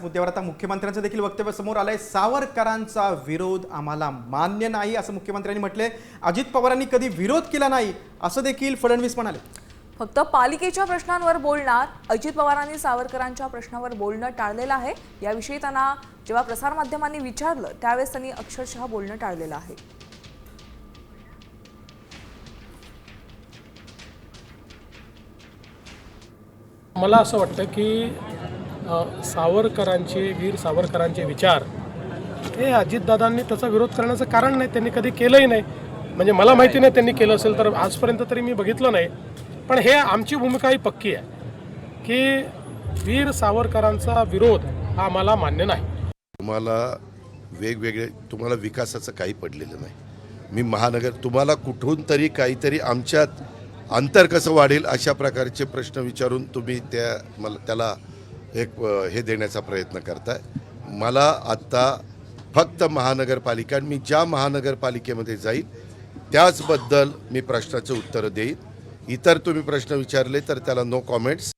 मुद्द्यावर आता मुख्यमंत्र्यांचं देखील वक्तव्य समोर आलंय। सावरकरांचा विरोध आम्हाला मान्य नाही असं मुख्यमंत्र्यांनी म्हटलंय। अजित पवारांनी कधी विरोध केला नाही असं देखील फडणवीस म्हणाले। फक्त पालिकेच्या प्रश्नांवर बोलणार, अजित पवारांनी सावरकरांच्या प्रश्नावर बोलणं टाळलेलं आहे। याविषयी त्यांना जेव्हा प्रसारमाध्यमांनी विचारलं त्यावेळेस त्यांनी अक्षरशः बोलणं टाळलेलं आहे। मला असं वाटतं की सावरकरांचे, वीर सावरकरांचे विचार हे अजितदादांनी त्याचा विरोध करण्याचं कारण नाही, त्यांनी कधी केलंही नाही। म्हणजे मला माहिती नाही त्यांनी केलं असेल तर, आजपर्यंत तरी मी बघितलं नाही। पण हे आमची भूमिका ही पक्की आहे की वीर सावरकरांचा विरोध हा आम्हाला मान्य नाही। तुम्हाला विकासाचं काही पडलेलं नाही। मी महानगर तुम्हाला कुठून तरी काहीतरी आमच्यात अंतर कसं वाढेल अशा प्रकारचे प्रश्न विचारून तुम्ही त्याला एक हे देण्याचा प्रयत्न करताय। मला आत्ता फक्त महानगरपालिका, मी ज्या महानगरपालिकेमध्ये जाईल त्याचबद्दल मी प्रश्नाचं उत्तर देईन। इतर तुम्ही प्रश्न विचारले तर त्याला नो कॉमेंट्स।